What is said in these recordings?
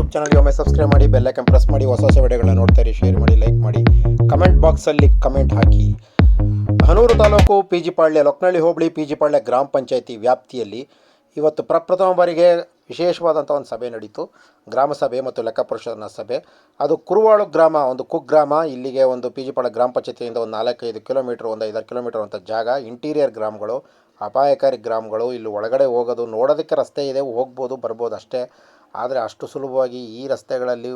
YouTube ಚಾನಲ್ಗೆ ಒಮ್ಮೆ subscribe ಮಾಡಿ, ಬೆಲ್ ಐಕಾನ್ ಪ್ರೆಸ್ ಮಾಡಿ, ಹೊಸ ಹೊಸ ವಿಡಿಯೋಗಳನ್ನ ನೋಡ್ತಾ ಇರಿ. ಶೇರ್ ಮಾಡಿ, ಲೈಕ್ ಮಾಡಿ, ಕಮೆಂಟ್ ಬಾಕ್ಸಲ್ಲಿ ಕಮೆಂಟ್ ಹಾಕಿ. ಹನೂರು ತಾಲೂಕು ಪಿಜಿಪಾಳ್ಯ, ಲೊಕ್ನಳ್ಳಿ ಹೋಬಳಿ ಪಿಜಿಪಾಳ್ಯ ಗ್ರಾಮ ಪಂಚಾಯಿತಿ ವ್ಯಾಪ್ತಿಯಲ್ಲಿ ಇವತ್ತು ಪ್ರಪ್ರಥಮ ಬಾರಿಗೆ ವಿಶೇಷವಾದಂಥ ಒಂದು ಸಭೆ ನಡೀತು. ಗ್ರಾಮ ಸಭೆ ಮತ್ತು ಲೆಕ್ಕ ಪರಿಶೋಧನಾ ಸಭೆ. ಅದು ಕುರುವಾಳು ಗ್ರಾಮ, ಒಂದು ಕುಗ್ರಾಮ. ಇಲ್ಲಿಗೆ ಒಂದು ಪಿಜಿಪಾಳ್ಯ ಗ್ರಾಮ ಪಂಚಾಯತಿಯಿಂದ ಒಂದು 4-5 ಕಿಲೋಮೀಟ್ರ್, ಒಂದು 5-6 ಕಿಲೋಮೀಟ್ರ್ ಅಂತ ಜಾಗ. ಇಂಟೀರಿಯರ್ ಗ್ರಾಮಗಳು, ಅಪಾಯಕಾರಿ ಗ್ರಾಮಗಳು. ಇಲ್ಲಿ ಒಳಗಡೆ ಹೋಗೋದು ನೋಡೋದಕ್ಕೆ ರಸ್ತೆ ಇದೆ, ಹೋಗ್ಬೋದು ಬರ್ಬೋದು ಅಷ್ಟೇ. ಆದರೆ ಅಷ್ಟು ಸುಲಭವಾಗಿ ಈ ರಸ್ತೆಗಳಲ್ಲಿ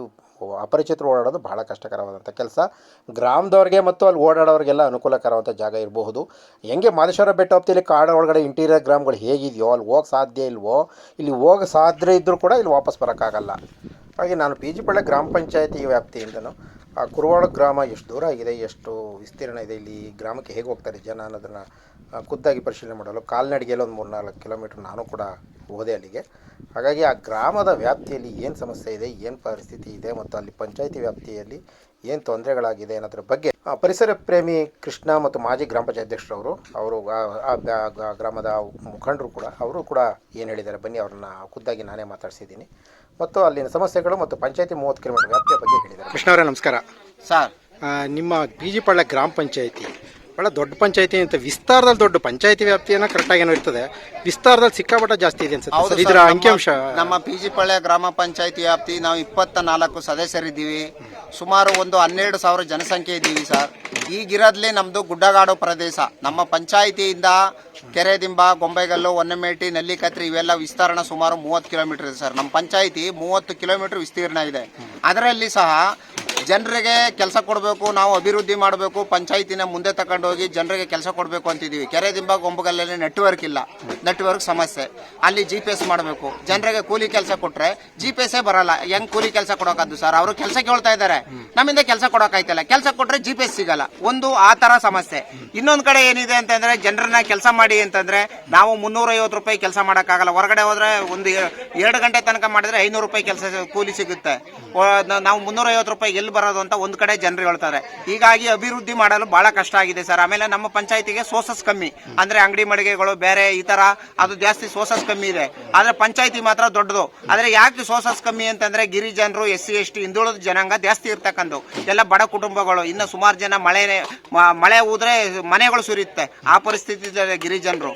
ಅಪರಿಚಿತರು ಓಡಾಡೋದು ಬಹಳ ಕಷ್ಟಕರವಾದಂಥ ಕೆಲಸ. ಗ್ರಾಮದವ್ರಿಗೆ ಮತ್ತು ಅಲ್ಲಿ ಓಡಾಡೋರಿಗೆಲ್ಲ ಅನುಕೂಲಕರವಾದಂಥ ಜಾಗ ಇರಬಹುದು. ಹೆಂಗೆ ಮಾದೇಶ್ವರ ಬೆಟ್ಟ ವ್ಯಾಪ್ತಿಯಲ್ಲಿ ಕಾಡು ಒಳಗಡೆ ಇಂಟೀರಿಯರ್ ಗ್ರಾಮಗಳು ಹೇಗಿದೆಯೋ ಅಲ್ಲಿ ಹೋಗಿ ಸಾಧ್ಯ ಇಲ್ವೋ, ಇಲ್ಲಿ ಹೋಗಿ ಸಾಧ್ಯ ಇದ್ದರೂ ಕೂಡ ಇಲ್ಲಿ ವಾಪಸ್ ಬರೋಕ್ಕಾಗಲ್ಲ. ಹಾಗೆ ನಾನು ಪಿಜಿಪಾಳ್ಯ ಗ್ರಾಮ ಪಂಚಾಯತಿ ವ್ಯಾಪ್ತಿಯಿಂದನೂ ಆ ಕುರುವಾಳು ಗ್ರಾಮ ಎಷ್ಟು ದೂರ ಆಗಿದೆ, ಎಷ್ಟು ವಿಸ್ತೀರ್ಣ ಇದೆ, ಇಲ್ಲಿ ಗ್ರಾಮಕ್ಕೆ ಹೇಗೆ ಹೋಗ್ತಾರೆ ಜನ ಅನ್ನೋದನ್ನು ಖುದ್ದಾಗಿ ಪರಿಶೀಲನೆ ಮಾಡಲು ಕಾಲ್ನಡಿಗೆಯಲ್ಲಿ ಒಂದು 3-4 ಕಿಲೋಮೀಟ್ರ್ ನಾನು ಕೂಡ ಹೋದೆ ಅಲ್ಲಿಗೆ. ಹಾಗಾಗಿ ಆ ಗ್ರಾಮದ ವ್ಯಾಪ್ತಿಯಲ್ಲಿ ಏನು ಸಮಸ್ಯೆ ಇದೆ, ಏನು ಪರಿಸ್ಥಿತಿ ಇದೆ ಮತ್ತು ಅಲ್ಲಿ ಪಂಚಾಯಿತಿ ವ್ಯಾಪ್ತಿಯಲ್ಲಿ ಏನು ತೊಂದರೆಗಳಾಗಿದೆ ಅನ್ನೋದ್ರ ಬಗ್ಗೆ ಪರಿಸರ ಪ್ರೇಮಿ ಕೃಷ್ಣ ಮತ್ತು ಮಾಜಿ ಗ್ರಾಮ ಪಂಚಾಯತ್ ಅಧ್ಯಕ್ಷರವರು, ಅವರು ಆ ಗ್ರಾಮದ ಮುಖಂಡರು ಕೂಡ, ಅವರು ಕೂಡ ಏನು ಹೇಳಿದ್ದಾರೆ ಬನ್ನಿ ಅವ್ರನ್ನ ಖುದ್ದಾಗಿ ನಾನೇ ಮಾತಾಡ್ಸಿದ್ದೀನಿ. ಮತ್ತು ಅಲ್ಲಿನ ಸಮಸ್ಯೆಗಳು ಮತ್ತು ಪಂಚಾಯತಿ 30 ಕಿಲೋಮೀಟರ್ ವ್ಯಾಪ್ತಿಯ ಬಗ್ಗೆ ಹೇಳಿದ್ದಾರೆ. ಕೃಷ್ಣ ಅವರೇ ನಮಸ್ಕಾರ. ಸರ್, ನಿಮ್ಮ ಪಿಜಿಪಾಳ್ಯ ಗ್ರಾಮ ಪಂಚಾಯತಿ ಭಾಳ ದೊಡ್ಡ ಪಂಚಾಯತಿ ಅಂತ, ವಿಸ್ತಾರದಲ್ಲಿ ದೊಡ್ಡ ಪಂಚಾಯತಿ ವ್ಯಾಪ್ತಿಯನ್ನು ಕರೆಕ್ಟಾಗಿ ಏನೋ ಇರ್ತದೆ, ವಿಸ್ತಾರದಲ್ಲಿ ಸಿಕ್ಕಾಪಟ್ಟ ಜಾಸ್ತಿ ಇದೆ ಅನ್ಸುತ್ತೆ. ಇದರ ಅಂಕಿಅಂಶ ನಮ್ಮ ಪಿಜಿಪಾಳ್ಯ ಗ್ರಾಮ ಪಂಚಾಯತಿ ವ್ಯಾಪ್ತಿ ನಾವು 24 ಸದಸ್ಯರಿದ್ದೀವಿ. ಸುಮಾರು ಒಂದು 12,000 ಜನಸಂಖ್ಯೆ ಇದ್ದೀವಿ ಸರ್. ಈಗಿರೋದ್ಲಿ ನಮ್ಮದು ಗುಡ್ಡಗಾಡು ಪ್ರದೇಶ. ನಮ್ಮ ಪಂಚಾಯಿತಿಯಿಂದ ಕೆರೆದಿಂಬ, ಗೊಂಬೆಗಲ್ಲು, ಹೊನ್ನಮೇಟಿ, ನಲ್ಲಿಕತ್ರಿ ಇವೆಲ್ಲ ವಿಸ್ತಾರಣ ಸುಮಾರು 30 ಕಿಲೋಮೀಟರ್ ಇದೆ ಸರ್. ನಮ್ಮ ಪಂಚಾಯಿತಿ 30 ಕಿಲೋಮೀಟರ್ ವಿಸ್ತೀರ್ಣ ಇದೆ. ಅದರಲ್ಲಿ ಸಹ ಜನರಿಗೆ ಕೆಲಸ ಕೊಡಬೇಕು, ನಾವು ಅಭಿವೃದ್ಧಿ ಮಾಡಬೇಕು, ಪಂಚಾಯಿತಿನ ಮುಂದೆ ತಗೊಂಡು ಹೋಗಿ ಜನರಿಗೆ ಕೆಲಸ ಕೊಡಬೇಕು ಅಂತಿದ್ದೀವಿ. ಕೆರೆದಿಂಬ, ಗೊಂಬೆಗಲ್ಲಲ್ಲಿ ನೆಟ್ವರ್ಕ್ ಇಲ್ಲ, ನೆಟ್ವರ್ಕ್ ಸಮಸ್ಯೆ. ಅಲ್ಲಿ GPS ಮಾಡಬೇಕು. ಜನರಿಗೆ ಕೂಲಿ ಕೆಲಸ ಕೊಟ್ಟರೆ GPS ಬರಲ್ಲ. ಹೆಂಗ್ ಕೂಲಿ ಕೆಲಸ ಕೊಡೋಕದ್ದು ಸರ್? ಅವರು ಕೆಲಸ ಕೇಳ್ತಾ ಇದ್ದಾರೆ, ನಮ್ಮಿಂದ ಕೆಲಸ ಕೊಡೋಕಾಯ್ತಲ್ಲ. ಕೆಲಸ ಕೊಟ್ಟರೆ GPS ಸಿಗಲ್ಲ. ಒಂದು ಆ ಥರ ಸಮಸ್ಯೆ. ಇನ್ನೊಂದು ಕಡೆ ಏನಿದೆ ಅಂತಂದರೆ, ಜನರನ್ನ ಕೆಲಸ ಮಾಡಿ ಅಂತಂದರೆ ನಾವು 350 ರೂಪಾಯಿ ಕೆಲಸ ಮಾಡೋಕ್ಕಾಗಲ್ಲ. ಹೊರಗಡೆ ಹೋದರೆ ಒಂದು 2 ಗಂಟೆ ತನಕ ಮಾಡಿದರೆ 500 ರೂಪಾಯಿ ಕೆಲಸ ಕೂಲಿ ಸಿಗುತ್ತೆ. ನಾವು 350 ರೂಪಾಯಿ ಎಲ್ಲಿ ಬರೋದು ಅಂತ ಒಂದು ಕಡೆ ಜನರು ಹೇಳ್ತಾರೆ. ಹೀಗಾಗಿ ಅಭಿವೃದ್ಧಿ ಮಾಡಲು ಬಹಳ ಕಷ್ಟ ಆಗಿದೆ ಸರ್. ಆಮೇಲೆ ನಮ್ಮ ಪಂಚಾಯತಿಗೆ ಸೋರ್ಸಸ್ ಕಮ್ಮಿ, ಅಂದ್ರೆ ಅಂಗಡಿ ಮಳಿಗೆಗಳು ಬೇರೆ ಈ ತರ ಅದು ಜಾಸ್ತಿ ಸೋರ್ಸಸ್ ಕಮ್ಮಿ ಇದೆ. ಆದ್ರೆ ಪಂಚಾಯತಿ ಮಾತ್ರ ದೊಡ್ಡದು. ಆದ್ರೆ ಯಾಕೆ ಸೋರ್ಸಸ್ ಕಮ್ಮಿ ಅಂತಂದ್ರೆ, ಗಿರಿಜನರು, SC ST ಹಿಂದುಳಿದ ಜನಾಂಗ ಜಾಸ್ತಿ ಇರ್ತಕ್ಕಂಥ ಎಲ್ಲ ಬಡ ಕುಟುಂಬಗಳು. ಇನ್ನು ಸುಮಾರು ಜನ ಮಳೆ ಹೋದ್ರೆ ಮನೆಗಳು ಸುರಿಯುತ್ತೆ, ಆ ಪರಿಸ್ಥಿತಿ ಇದೆ ಗಿರಿಜನರು.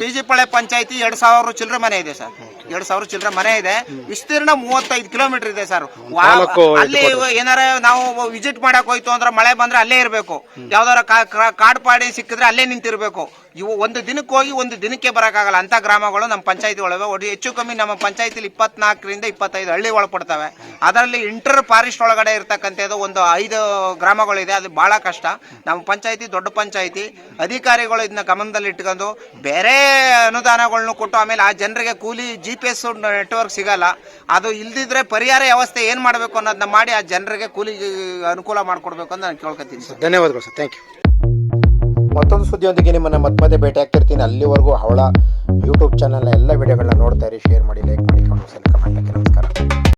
ಪಿಜಿಪಾಳ್ಯ ಪಂಚಾಯತಿ 2,000 ಚಿಲ್ಲರೆ ಮನೆ ಇದೆ ಸರ್. 2,000 ಚಿಲ್ಲರೆ ಮನೆ ಇದೆ. ವಿಸ್ತೀರ್ಣ 35 ಕಿಲೋಮೀಟರ್ ಇದೆ ಸರ್. ಅಲ್ಲಿ ಏನಾರ ನಾವು ವಿಸಿಟ್ ಮಾಡಕ್ ಹೋಯ್ತು ಅಂದ್ರೆ ಮಳೆ ಬಂದ್ರೆ ಅಲ್ಲೇ ಇರಬೇಕು. ಯಾವ್ದಾರ ಕಾಡು ಪಾಡಿ ಸಿಕ್ಕಿದ್ರೆ ಅಲ್ಲೇ ನಿಂತಿರ್ಬೇಕು. ಇವು ಒಂದು ದಿನಕ್ಕೆ ಹೋಗಿ ಒಂದು ದಿನಕ್ಕೆ ಬರೋಕ್ಕಾಗಲ್ಲ ಅಂತ ಗ್ರಾಮಗಳು ನಮ್ಮ ಪಂಚಾಯತಿ ಒಳಗೆ. ಹೆಚ್ಚು ಕಮ್ಮಿ ನಮ್ಮ ಪಂಚಾಯತಿಲಿ 24ರಿಂದ 25 ಹಳ್ಳಿ ಒಳಪಡ್ತವೆ. ಅದರಲ್ಲಿ ಇಂಟರ್ ಫಾರೆಸ್ಟ್ ಒಳಗಡೆ ಇರ್ತಕ್ಕಂಥದ್ದು ಒಂದು 5 ಗ್ರಾಮಗಳಿದೆ. ಅದು ಬಹಳ ಕಷ್ಟ. ನಮ್ಮ ಪಂಚಾಯತಿ ದೊಡ್ಡ ಪಂಚಾಯತಿ. ಅಧಿಕಾರಿಗಳು ಇದನ್ನ ಗಮನದಲ್ಲಿ ಇಟ್ಕೊಂಡು ಬೇರೆ ಅನುದಾನಗಳನ್ನು ಕೊಟ್ಟು, ಆಮೇಲೆ ಆ ಜನರಿಗೆ ಕೂಲಿ GPS ನೆಟ್ವರ್ಕ್ ಸಿಗಲ್ಲ. ಅದು ಇಲ್ದಿದ್ರೆ ಪರಿಹಾರ ವ್ಯವಸ್ಥೆ ಏನ್ ಮಾಡಬೇಕು ಅನ್ನೋದನ್ನ ಮಾಡಿ ಆ ಜನರಿಗೆ ಕೂಲಿ ಅನುಕೂಲ ಮಾಡಿಕೊಡ್ಬೇಕು ಅಂತ ನಾನು ಕೇಳ್ಕೊತೀನಿ ಸರ್. ಧನ್ಯವಾದಗಳು ಸರ್, ಥ್ಯಾಂಕ್ ಯು. ಮತ್ತೊಂದು ಸುದ್ದಿಯೊಂದಿಗೆ ನಿಮ್ಮನ್ನು ಮತ್ತೆ ಭೇಟಿ ಆಗ್ತಿರ್ತೀನಿ. ಅಲ್ಲಿವರೆಗೂ ಹವಳ ಯೂಟ್ಯೂಬ್ ಚಾನಲ್ನ ಎಲ್ಲ ವಿಡಿಯೋಗಳನ್ನ ನೋಡ್ತಾ ಇರಿ, ಶೇರ್ ಮಾಡಿ, ಲೈಕ್ ಮಾಡಿ, ಕಮೆಂಟ್ ಹಾಕಿ. ನಮಸ್ಕಾರ.